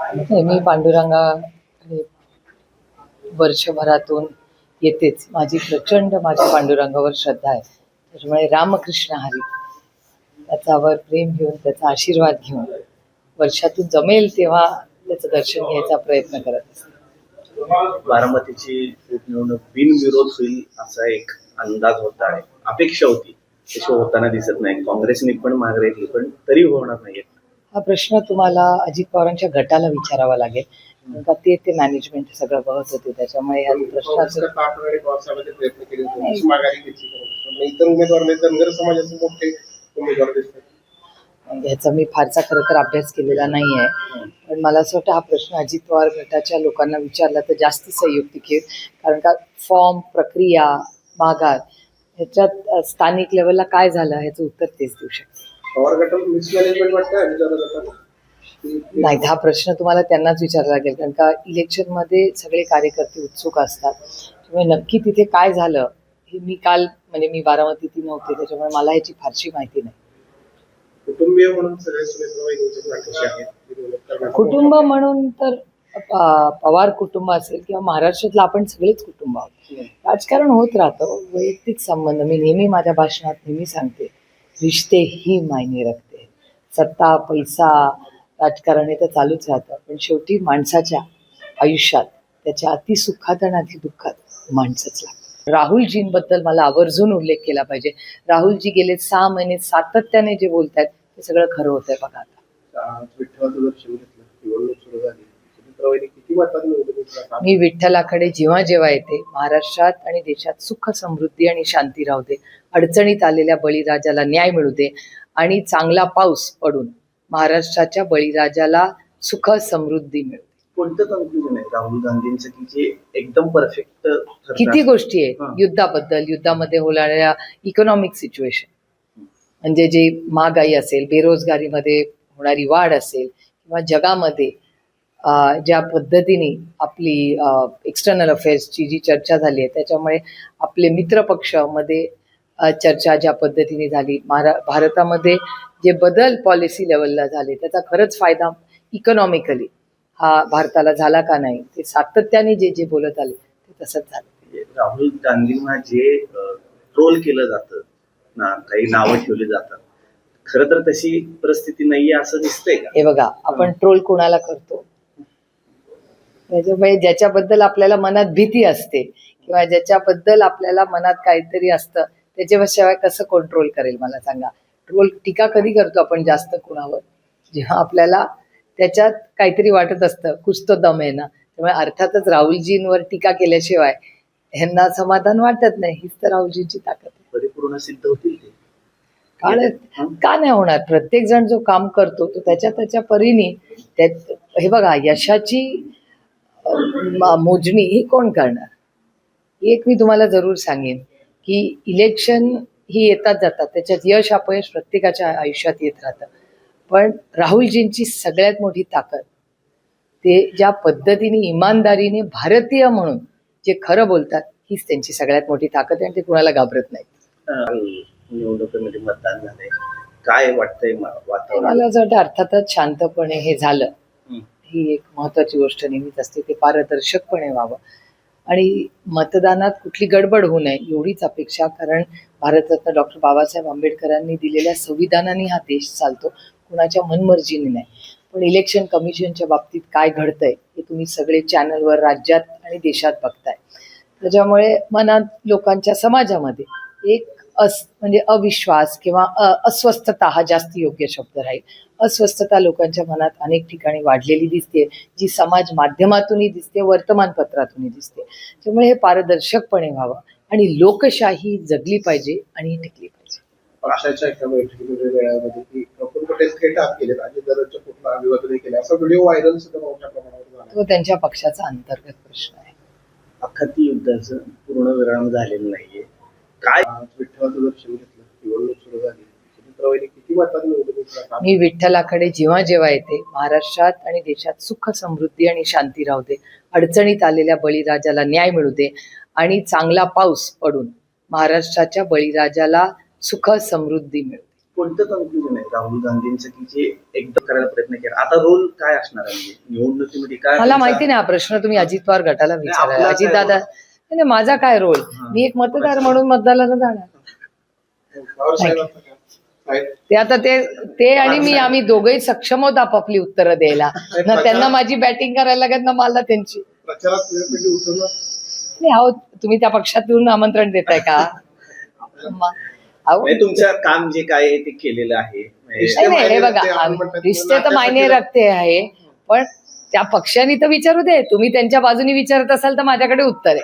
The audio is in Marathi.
मी पांडुरंगाकडे वर्षभरातून येतेच. माझी प्रचंड माझ्या पांडुरंगावर श्रद्धा आहे. त्याच्यामुळे रामकृष्ण हरी त्याच्यावर प्रेम घेऊन, त्याचा आशीर्वाद घेऊन वर्षातून जमेल तेव्हा त्याचं दर्शन घ्यायचा प्रयत्न करत असते. बारामतीची निवडणूक बिनविरोध होईल असा एक अंदाज होता आहे, अपेक्षा होती, तशी होताना दिसत नाही. काँग्रेसने पण मागे घेतली, पण तरी होणार नाही. हा प्रश्न तुम्हाला अजित पवारांच्या गटाला विचारावा लागेल, कारण का ते मॅनेजमेंट सगळं बघत होते. त्याच्यामुळे ह्या प्रश्नाचं प्रयत्न केले होते, माघारी घेतली. इतर उमेदवार धनगर समाजाचे मोठे उमेदवार दिसतात. ह्याचा मी फारसा खरं तर अभ्यास केलेला नाही आहे, पण मला असं वाटतं हा प्रश्न अजित पवार गटाच्या लोकांना विचारला तर जास्त संयुक्तिक आहे. कारण का फॉर्म, प्रक्रिया, माघार ह्याच्यात स्थानिक लेवलला काय झालं ह्याचं उत्तर तेच देऊ शकते. पवार गटात मिसमॅनेजमेंट वाटतं. नाही, हा प्रश्न तुम्हाला त्यांनाच विचारावा लागेल, कारण का इलेक्शनमध्ये सगळे कार्यकर्ते उत्सुक असतात. त्यामुळे नक्की तिथे काय झालं हे मी काल मी बारामतीत नव्हते, त्याच्यामुळे मला ह्याची फारशी माहिती नाही. कुटुंबीय म्हणून सगळे सुनेत्र आहेत. कुटुंब म्हणून तर पवार कुटुंब असेल किंवा महाराष्ट्रातलं आपण सगळेच कुटुंब आहोत. राजकारण होत राहतं, वैयक्तिक संबंध. मी नेहमी माझ्या भाषणात नेहमी सांगते, रिश्ते ही मायने रखते. सत्ता, पैसा, राजकारण हे तर चालूच राहतं, पण शेवटी माणसाच्या आयुष्यात त्याच्या अतिसुखात आणि अतिदुःखात माणसंच लागतं. राहुलजींबद्दल मला आवर्जून उल्लेख केला पाहिजे. राहुलजी गेले 6 महिने सातत्याने जे बोलत आहेत ते सगळं खरं होतंय. बघा आता विठ्ठलाचं दर्शन घेतलं, निवडणूक सुरू झाली, किती वाटतात. मी विठ्ठलाकडे जेव्हा जेव्हा येते, महाराष्ट्रात आणि देशात सुख, समृद्धी आणि शांती राहू दे, अडचणीत आलेल्या बळीराजाला न्याय मिळू दे आणि चांगला पाऊस पडून महाराष्ट्राच्या बळीराजाला सुख, समृद्धी मिळू दे. कोणतं कन्क्लुजन आहे राहुल गांधींचं की जे एकदम परफेक्ट? किती गोष्टी आहे युद्धाबद्दल, युद्धामध्ये होणाऱ्या इकॉनॉमिक सिच्युएशन, म्हणजे जे महागाई असेल, बेरोजगारीमध्ये होणारी वाढ असेल, किंवा जगामध्ये ज्या पद्धतीने आपली एक्सटर्नल अफेअर्सची जी चर्चा झाली आहे, त्याच्यामुळे आपले मित्रपक्षामध्ये चर्चा ज्या पद्धतीने झाली, भारतामध्ये जे बदल पॉलिसी लेवलला झाले, त्याचा खरंच फायदा इकॉनॉमिकली हा भारताला झाला का नाही, ते सातत्याने जे जे बोलत आले ते तसंच झालं. राहुल गांधींना जे ट्रोल केलं जातं ना, काही नावं ठेवली जातात, खरं तर तशी परिस्थिती नाहीये असं दिसतंय का? हे बघा, आपण ट्रोल कोणाला करतो? त्याच्यामुळे ज्याच्याबद्दल आपल्याला मनात भीती असते किंवा ज्याच्याबद्दल आपल्याला मनात काहीतरी असतं, त्याच्याशिवाय कसं कंट्रोल करेल मला सांगा? टीका कधी करतो आपण जास्त कुणावर? जेव्हा आपल्याला त्याच्यात काहीतरी वाटत असतं, कुछ तो दम आहे ना. त्यामुळे अर्थातच राहुलजींवर टीका केल्याशिवाय ह्यांना समाधान वाटत नाही. हीच तर राहुलजींची ताकद आहे. परिपूर्ण सिद्ध होतील ते का नाही होणार? प्रत्येक जण जो काम करतो तो त्याच्या परीने हे बघा, यशाची मोजणी ही कोण करणार? एक मी तुम्हाला जरूर सांगेन की इलेक्शन ही येतात जातात, त्याच्यात यश अपयश प्रत्येकाच्या आयुष्यात येत राहतं, पण राहुलजींची सगळ्यात मोठी ताकद ते ज्या पद्धतीने इमानदारीने भारतीय म्हणून जे खरं बोलतात, हीच त्यांची सगळ्यात मोठी ताकद आहे आणि ते कुणाला घाबरत नाहीत. निवडणुकीमध्ये मतदान झालंय, काय वाटतंय वातावरण? मला असं वाटतं अर्थातच शांतपणे हे झालं, ही एक महत्वाची गोष्ट नेहमीच असते. ते पारदर्शकपणे व्हावं आणि मतदानात कुठली गडबड होऊ नये एवढीच अपेक्षा. कारण भारतरत्न डॉक्टर बाबासाहेब आंबेडकरांनी दिलेल्या संविधानाने हा देश चालतो, कुणाच्या मनमर्जीने नाही. पण इलेक्शन कमिशनच्या बाबतीत काय घडतंय हे तुम्ही सगळे चॅनलवर राज्यात आणि देशात बघताय. त्याच्यामुळे मनात लोकांच्या समाजामध्ये एक अविश्वास किंवा अस्वस्थता हा जास्त योग्य शब्द राहील. अस्वस्थता लोकांच्या मनात अनेक ठिकाणी वाढलेली दिसते, जी समाज माध्यमातूनही दिसते, वर्तमानपत्रातूनही दिसते. त्यामुळे हे पारदर्शकपणे व्हावं आणि लोकशाही जगली पाहिजे आणि टिकली पाहिजे. पक्षाच्या एका बैठकीमध्ये वेळामध्ये की प्रफुल्ल पटेल थेट आत गेले, राज्यदारांच्या पुतळा अभिवादन केले, असा व्हिडिओ व्हायरल सुद्धा मोठ्या प्रमाणावर झाला. तो त्यांच्या पक्षाचा अंतर्गत प्रश्न आहे. अखाती युद्धाचं पूर्ण विराम झालेलं नाहीये. काय विठ्ठलाचं दर्शन घेतलं, निवडणूक सुरू झाली, किती वाटतात. मी विठ्ठलाकडे जेव्हा जेव्हा येते, महाराष्ट्रात आणि देशात सुख, समृद्धी आणि शांती राहू दे, अडचणीत आलेल्या बळीराजाला न्याय मिळू दे आणि चांगला पाऊस पडून महाराष्ट्राच्या बळीराजाला सुख, समृद्धी मिळू दे. कोणतं कन्क्लुजन आहे राहुल गांधींचं की जे एकदम करायला प्रयत्न केला? आता रोल काय असणार आहे म्हणजे निवडणुकीमध्ये काय? मला माहिती नाही, हा प्रश्न तुम्ही अजित पवार गटाला विचारा. आपला अजित काय दादा, रोल? नाही, माझा काय रोल? मी एक मतदार म्हणून मतदानाला जाणार. पवार साहेबांचं काय? साहेब, ते आता ते आणि मी आम्ही दोघेही सक्षम आहोत आपापली उत्तरं द्यायला. ना त्यांना माझी बॅटिंग करायला लागत ना मला त्यांची. प्रचारात वेळपेटी उठवलं. नाही अहो, तुम्ही त्या पक्षातून आमंत्रण देताय का? अहो, म्हणजे तुमचं काम जे काय आहे ते केलेलं आहे म्हणजे नाही, हे बघा, रिश्ते तर मायने रखते आहे, पण त्या पक्षाने तर विचारू दे. तुम्ही त्यांच्या बाजूने विचारत असाल तर माझ्याकडे उत्तर आहे.